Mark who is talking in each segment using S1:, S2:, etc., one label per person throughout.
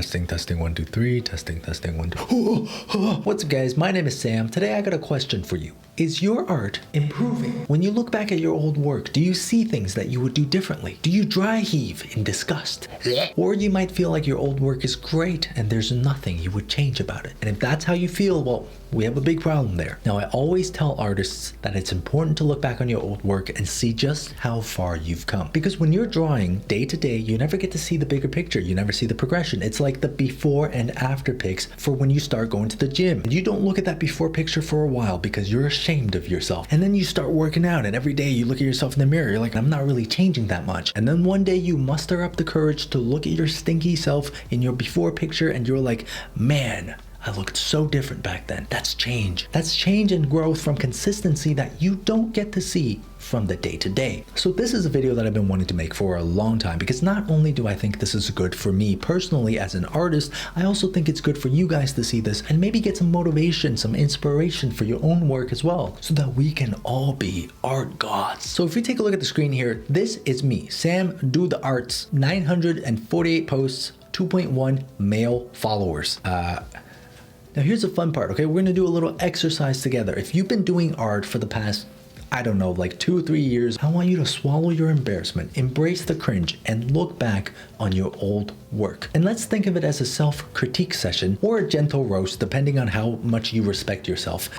S1: Testing 1 2 3. Testing 1 2. What's up, guys? My name is Sam. Today I got a question for you. Is your art improving? When you look back at your old work, do you see things that you would do differently? Do you dry heave in disgust? Or you might feel like your old work is great and there's nothing you would change about it. And if that's how you feel, well, we have a big problem there. Now, I always tell artists that it's important to look back on your old work and see just how far you've come. Because when you're drawing day to day, you never get to see the bigger picture. You never see the progression. It's like the before and after pics for when you start going to the gym. You don't look at that before picture for a while because you're ashamed of yourself. And then you start working out and every day you look at yourself in the mirror. You're like, I'm not really changing that much. And then one day you muster up the courage to look at your stinky self in your before picture and you're like, man, I looked so different back then. That's change. That's change and growth from consistency that you don't get to see from the day to day. So this is a video that I've been wanting to make for a long time because not only do I think this is good for me personally as an artist, I also think it's good for you guys to see this and maybe get some motivation, some inspiration for your own work as well, so that we can all be art gods. So if you take a look at the screen here, this is me, Sam Do the Arts, 948 posts, 2.1 male followers. Now here's the fun part, okay? We're gonna do a little exercise together. If you've been doing art for the past, I don't know, like 2 or 3 years, I want you to swallow your embarrassment, embrace the cringe, and look back on your old work. And let's think of it as a self-critique session or a gentle roast, depending on how much you respect yourself.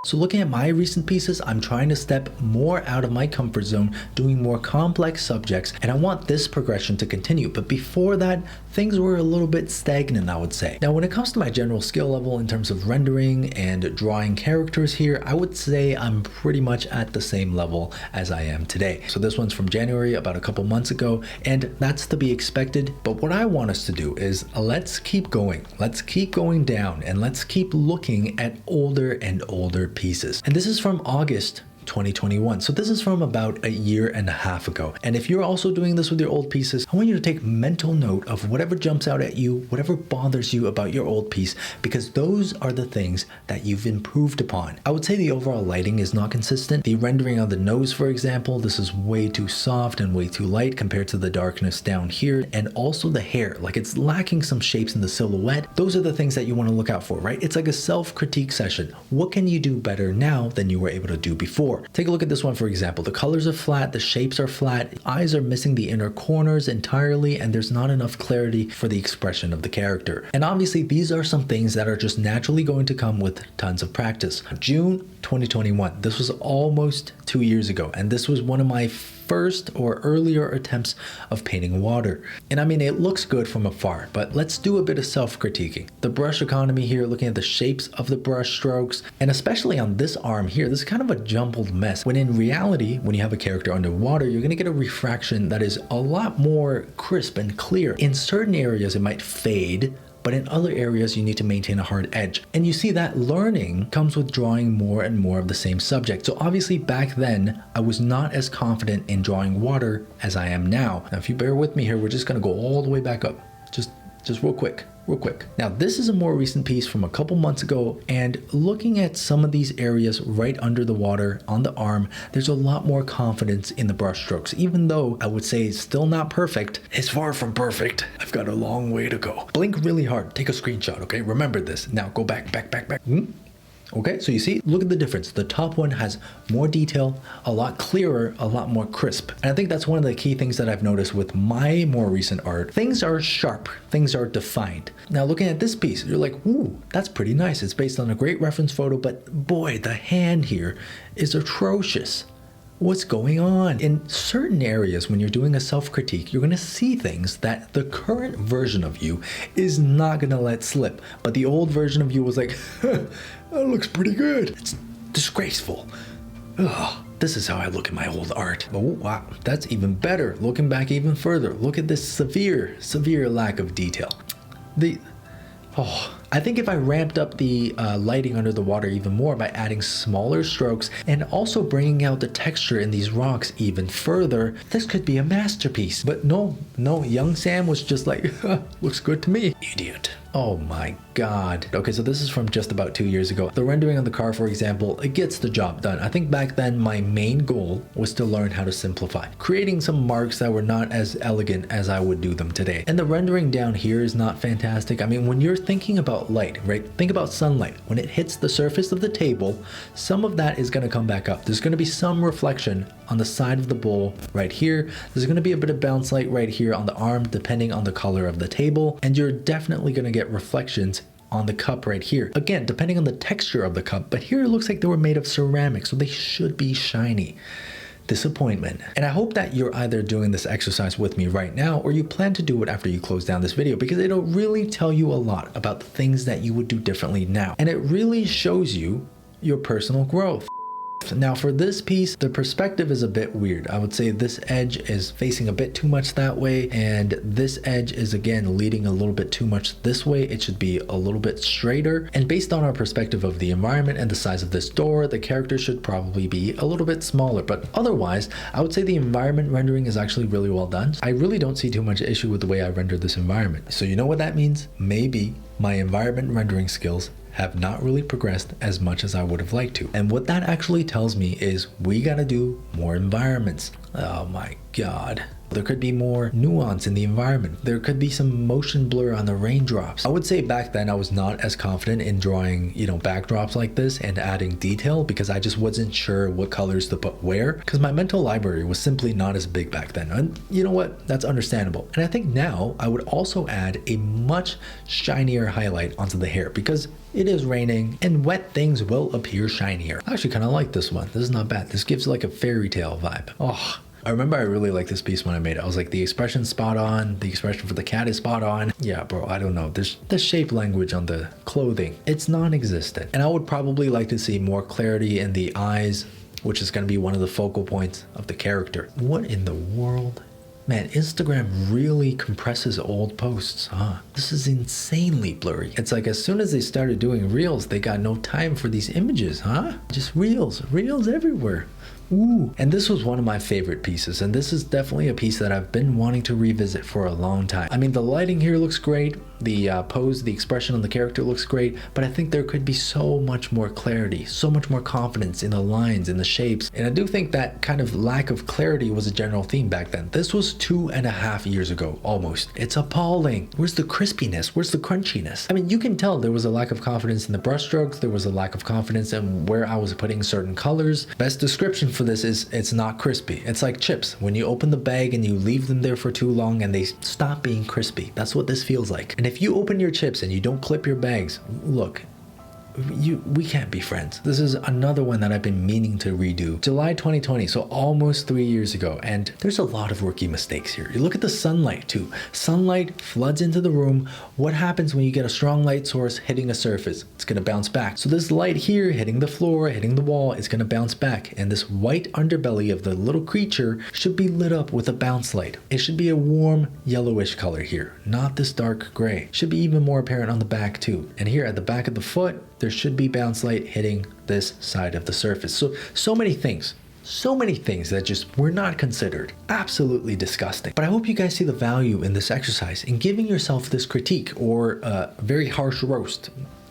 S1: So looking at my recent pieces, I'm trying to step more out of my comfort zone, doing more complex subjects, and I want this progression to continue. But before that, things were a little bit stagnant, I would say. Now, when it comes to my general skill level in terms of rendering and drawing characters here, I would say I'm pretty much at the same level as I am today. So this one's from January, about a couple months ago, and that's to be expected. But what I want us to do is let's keep going. Let's keep going down and let's keep looking at older and older pieces. And this is from August 2021. So this is from about 1.5 years ago. And if you're also doing this with your old pieces, I want you to take mental note of whatever jumps out at you, whatever bothers you about your old piece, because those are the things that you've improved upon. I would say the overall lighting is not consistent. The rendering on the nose, for example, this is way too soft and way too light compared to the darkness down here. And also the hair, like it's lacking some shapes in the silhouette. Those are the things that you want to look out for, right? It's like a self-critique session. What can you do better now than you were able to do before? Take a look at this one, for example. The colors are flat, the shapes are flat, eyes are missing the inner corners entirely, and there's not enough clarity for the expression of the character. And obviously, these are some things that are just naturally going to come with tons of practice. June 2021, this was almost 2 years ago, and this was one of my first or earlier attempts of painting water. And I mean, it looks good from afar, but let's do a bit of self-critiquing. The brush economy here, looking at the shapes of the brush strokes, and especially on this arm here, this is kind of a jumbled mess. When in reality, when you have a character underwater, you're gonna get a refraction that is a lot more crisp and clear. In certain areas, it might fade, but in other areas you need to maintain a hard edge. And you see that learning comes with drawing more and more of the same subject. So obviously back then, I was not as confident in drawing water as I am now. Now, if you bear with me here, we're just gonna go all the way back up. Just real quick. Now, this is a more recent piece from a couple months ago, and looking at some of these areas right under the water on the arm, there's a lot more confidence in the brush strokes. Even though I would say it's still not perfect, it's far from perfect. I've got a long way to go. Blink really hard, take a screenshot, okay? Remember this. Now go back. Okay, so you see, look at the difference. The top one has more detail, a lot clearer, a lot more crisp. And I think that's one of the key things that I've noticed with my more recent art. Things are sharp, things are defined. Now looking at this piece, you're like, ooh, that's pretty nice. It's based on a great reference photo, but boy, the hand here is atrocious. What's going on? In certain areas, when you're doing a self-critique, you're gonna see things that the current version of you is not gonna let slip. But the old version of you was like, that looks pretty good. It's disgraceful. Ugh, this is how I look at my old art. Oh, wow, that's even better. Looking back even further, look at this severe lack of detail. I think if I ramped up the lighting under the water even more by adding smaller strokes and also bringing out the texture in these rocks even further, this could be a masterpiece. But no, young Sam was just like, looks good to me. Idiot. Oh my god. Okay, so this is from just about 2 years ago. The rendering on the car, for example, it gets the job done. I think back then my main goal was to learn how to simplify, creating some marks that were not as elegant as I would do them today. And the rendering down here is not fantastic. I mean, when you're thinking about light, right? Think about sunlight. When it hits the surface of the table, some of that is going to come back up. There's going to be some reflection on the side of the bowl right here. There's going to be a bit of bounce light right here on the arm, depending on the color of the table. And you're definitely going to get reflections on the cup right here. Again, depending on the texture of the cup, but here it looks like they were made of ceramic, so they should be shiny. Disappointment. And I hope that you're either doing this exercise with me right now or you plan to do it after you close down this video, because it'll really tell you a lot about the things that you would do differently now. And it really shows you your personal growth. Now for this piece, the perspective is a bit weird. I would say this edge is facing a bit too much that way, and this edge is again leading a little bit too much this way. It should be a little bit straighter. And based on our perspective of the environment and the size of this door, the character should probably be a little bit smaller. But otherwise, I would say the environment rendering is actually really well done. I really don't see too much issue with the way I render this environment. So you know what that means? Maybe my environment rendering skills have not really progressed as much as I would have liked to. And what that actually tells me is we gotta do more environments. Oh my god. There could be more nuance in the environment. There could be some motion blur on the raindrops. I would say back then I was not as confident in drawing, backdrops like this and adding detail because I just wasn't sure what colors to put where, because my mental library was simply not as big back then. And you know what? That's understandable. And I think now I would also add a much shinier highlight onto the hair because it is raining and wet things will appear shinier. I actually kind of like this one. This is not bad. This gives like a fairy tale vibe. Oh, I remember I really liked this piece when I made it. I was like, the expression's spot on. The expression for the cat is spot on. Yeah, bro, I don't know. There's the shape language on the clothing. It's non-existent. And I would probably like to see more clarity in the eyes, which is going to be one of the focal points of the character. What in the world? Man, Instagram really compresses old posts, huh? This is insanely blurry. It's like as soon as they started doing reels, they got no time for these images, huh? Just reels everywhere. Ooh. And this was one of my favorite pieces, and this is definitely a piece that I've been wanting to revisit for a long time. I mean, the lighting here looks great, the pose, the expression on the character looks great, but I think there could be so much more clarity, so much more confidence in the lines, in the shapes, and I do think that kind of lack of clarity was a general theme back then. This was 2.5 years ago, almost. It's appalling. Where's the crispiness? Where's the crunchiness? I mean, you can tell there was a lack of confidence in the brushstrokes, there was a lack of confidence in where I was putting certain colors. Best description for this is it's not crispy. It's like chips. When you open the bag and you leave them there for too long and they stop being crispy. That's what this feels like. And if you open your chips and you don't clip your bags, look, we can't be friends. This is another one that I've been meaning to redo. July 2020, so almost 3 years ago, and there's a lot of rookie mistakes here. You look at the sunlight too. Sunlight floods into the room. What happens when you get a strong light source hitting a surface? It's gonna bounce back. So this light here hitting the floor, hitting the wall, is gonna bounce back, and this white underbelly of the little creature should be lit up with a bounce light. It should be a warm yellowish color here, not this dark gray. Should be even more apparent on the back too. And here at the back of the foot, there should be bounce light hitting this side of the surface. So many things that just were not considered. Absolutely disgusting. But I hope you guys see the value in this exercise in giving yourself this critique or a very harsh roast,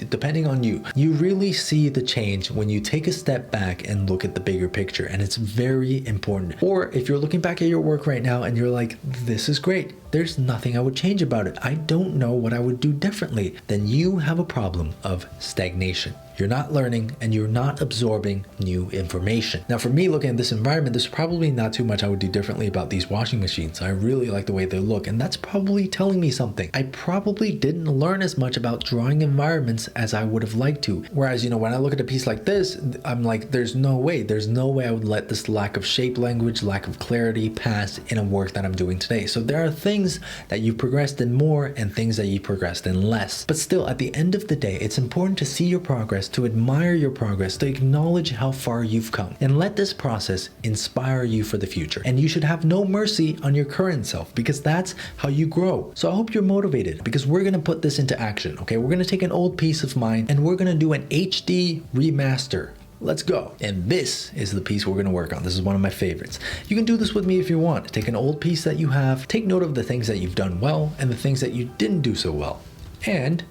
S1: depending on you. You really see the change when you take a step back and look at the bigger picture, and it's very important. Or if you're looking back at your work right now and you're like, this is great, there's nothing I would change about it, I don't know what I would do differently, then you have a problem of stagnation. You're not learning and you're not absorbing new information. Now for me, looking at this environment, there's probably not too much I would do differently about these washing machines. I really like the way they look, and that's probably telling me something. I probably didn't learn as much about drawing environments as I would have liked to. Whereas, when I look at a piece like this, I'm like, there's no way I would let this lack of shape language, lack of clarity pass in a work that I'm doing today. So there are things that you've progressed in more and things that you've progressed in less. But still, at the end of the day, it's important to see your progress to admire your progress, to acknowledge how far you've come, and let this process inspire you for the future. And you should have no mercy on your current self, because that's how you grow. So I hope you're motivated, because we're gonna put this into action, okay? We're gonna take an old piece of mine and we're gonna do an HD remaster. Let's go. And this is the piece we're gonna work on. This is one of my favorites. You can do this with me if you want. Take an old piece that you have, take note of the things that you've done well and the things that you didn't do so well, and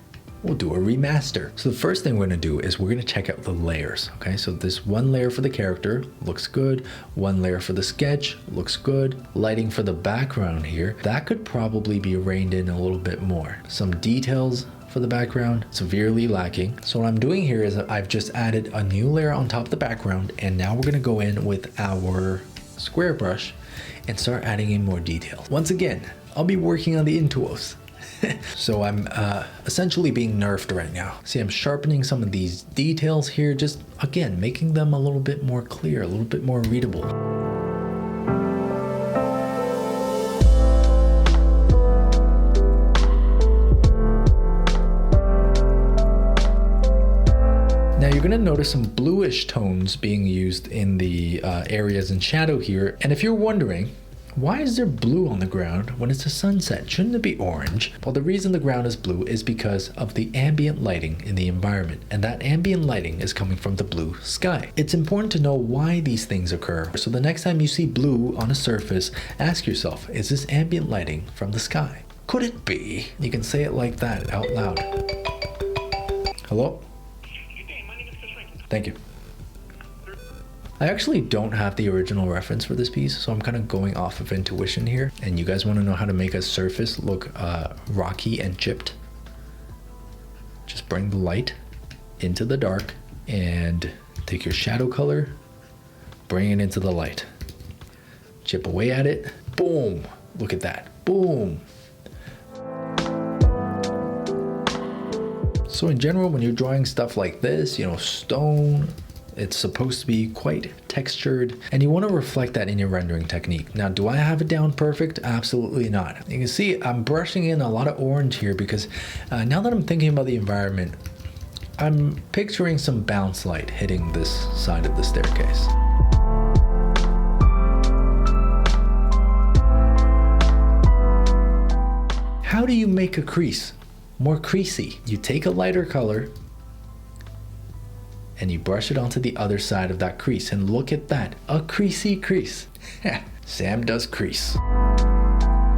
S1: we'll do a remaster. So the first thing we're gonna do is we're gonna check out the layers, okay? So this one layer for the character looks good. One layer for the sketch looks good. Lighting for the background here, that could probably be reined in a little bit more. Some details for the background, severely lacking. So what I'm doing here is I've just added a new layer on top of the background, and now we're gonna go in with our square brush and start adding in more detail. Once again, I'll be working on the intuos. So I'm essentially being nerfed right now. See, I'm sharpening some of these details here, just again, making them a little bit more clear, a little bit more readable. Now you're gonna notice some bluish tones being used in the areas in shadow here. And if you're wondering, why is there blue on the ground when it's a sunset? Shouldn't it be orange? Well, the reason the ground is blue is because of the ambient lighting in the environment, and that ambient lighting is coming from the blue sky. It's important to know why these things occur. So the next time you see blue on a surface, ask yourself, is this ambient lighting from the sky? Could it be? You can say it like that out loud. Hello? Thank you. I actually don't have the original reference for this piece, so I'm kind of going off of intuition here. And you guys want to know how to make a surface look rocky and chipped? Just bring the light into the dark and take your shadow color, bring it into the light. Chip away at it. Boom! Look at that. Boom! So in general, when you're drawing stuff like this, you know, stone, it's supposed to be quite textured, and you want to reflect that in your rendering technique. Now, do I have it down perfect? Absolutely not. You can see I'm brushing in a lot of orange here because now that I'm thinking about the environment, I'm picturing some bounce light hitting this side of the staircase. How do you make a crease more creasy? You take a lighter color and you brush it onto the other side of that crease, and look at that, a creasy crease. Sam does crease. Oh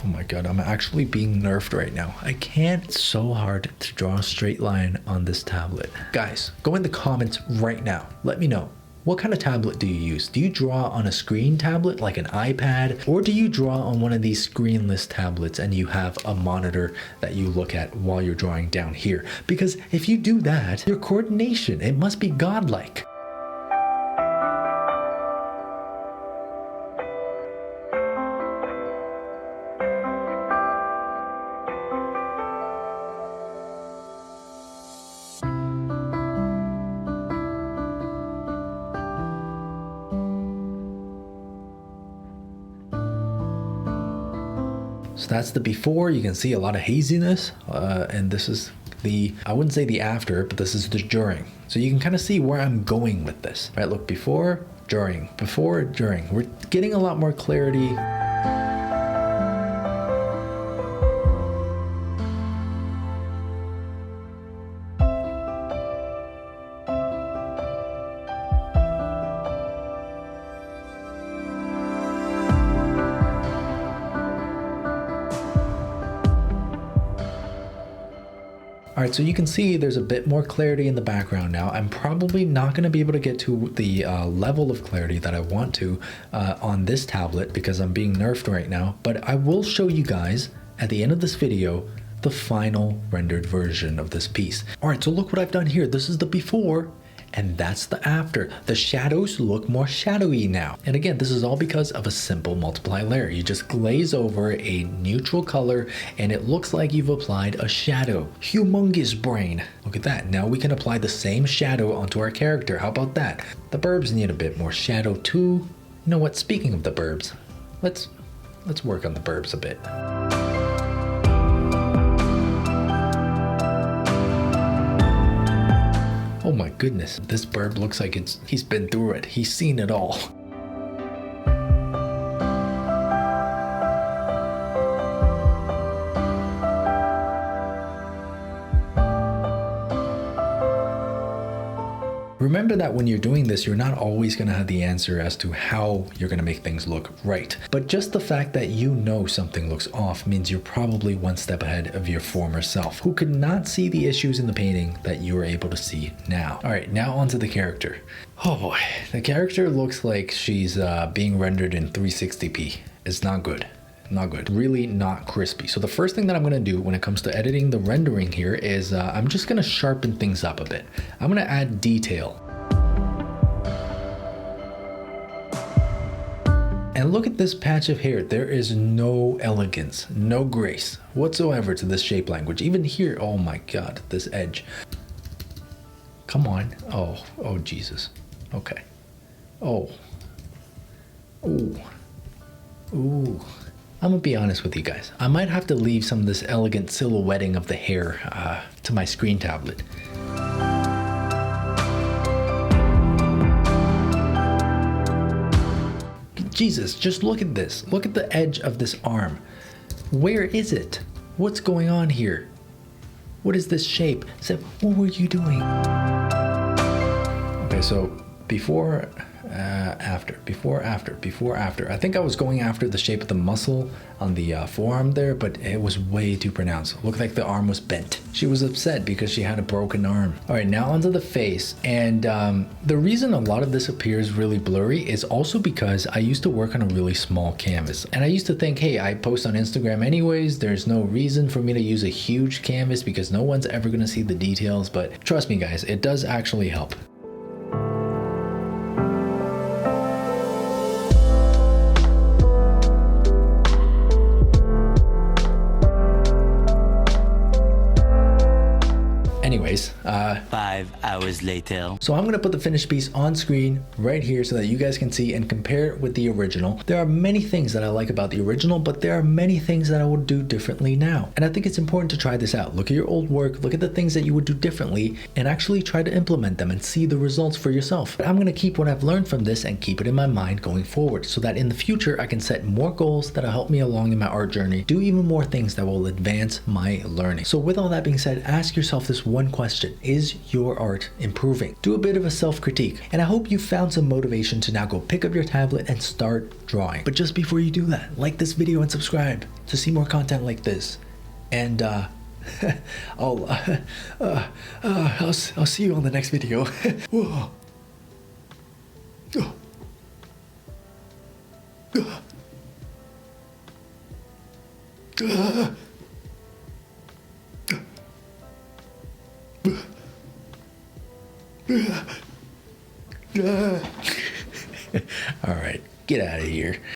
S1: my god, I'm actually being nerfed right now. I can't. It's so hard to draw a straight line on this tablet. Guys, go in the comments right now. Let me know. What kind of tablet do you use? Do you draw on a screen tablet like an iPad? Or do you draw on one of these screenless tablets and you have a monitor that you look at while you're drawing down here? Because if you do that, your coordination, it must be godlike. So that's the before. You can see a lot of haziness, and this is the, I wouldn't say the after, but this is the during. So you can kind of see where I'm going with this. Right, look, before, during, before, during. We're getting a lot more clarity. All right, so you can see there's a bit more clarity in the background now. I'm probably not going to be able to get to the level of clarity that I want to on this tablet because I'm being nerfed right now, but I will show you guys at the end of this video the final rendered version of this piece. All right, so look what I've done here. This is the before, and that's the after. The shadows look more shadowy now. And again, this is all because of a simple multiply layer. You just glaze over a neutral color and it looks like you've applied a shadow. Humongous brain. Look at that. Now we can apply the same shadow onto our character. How about that? The burbs need a bit more shadow too. You know what? Speaking of the burbs, let's work on the burbs a bit. goodness, this bird looks like he's been through it. He's seen it all. Remember that when you're doing this, you're not always going to have the answer as to how you're going to make things look right. But just the fact that you know something looks off means you're probably one step ahead of your former self, who could not see the issues in the painting that you are able to see now. All right, now onto the character. Oh boy, the character looks like she's being rendered in 360p. It's not good. Not good. Really not crispy. So the first thing that I'm going to do when it comes to editing the rendering here is I'm just going to sharpen things up a bit. I'm going to add detail. And look at this patch of hair. There is no elegance, no grace whatsoever to this shape language. Even here, oh my God, this edge. Come on. Oh Jesus. Okay. Oh. Ooh. Ooh. I'm gonna be honest with you guys. I might have to leave some of this elegant silhouetting of the hair to my screen tablet. Jesus, just look at this. Look at the edge of this arm. Where is it? What's going on here? What is this shape? So, what were you doing? Okay, so before, after. I think I was going after the shape of the muscle on the forearm there, but it was way too pronounced. It looked like the arm was bent. She was upset because she had a broken arm. All right, now onto the face. And the reason a lot of this appears really blurry is also because I used to work on a really small canvas. And I used to think, hey, I post on Instagram anyways. There's no reason for me to use a huge canvas because no one's ever gonna see the details. But trust me, guys, it does actually help. Anyways,
S2: 5 hours later.
S1: So I'm gonna put the finished piece on screen right here so that you guys can see and compare it with the original. There are many things that I like about the original, but there are many things that I would do differently now. And I think it's important to try this out. Look at your old work, look at the things that you would do differently, and actually try to implement them and see the results for yourself. But I'm gonna keep what I've learned from this and keep it in my mind going forward so that in the future I can set more goals that'll help me along in my art journey, do even more things that will advance my learning. So with all that being said, ask yourself this one question: is your art improving? Do a bit of a self-critique, and I hope you found some motivation to now go pick up your tablet and start drawing. But just before you do that, like this video and subscribe to see more content like this. And I'll see you on the next video. Whoa. All right, get out of here.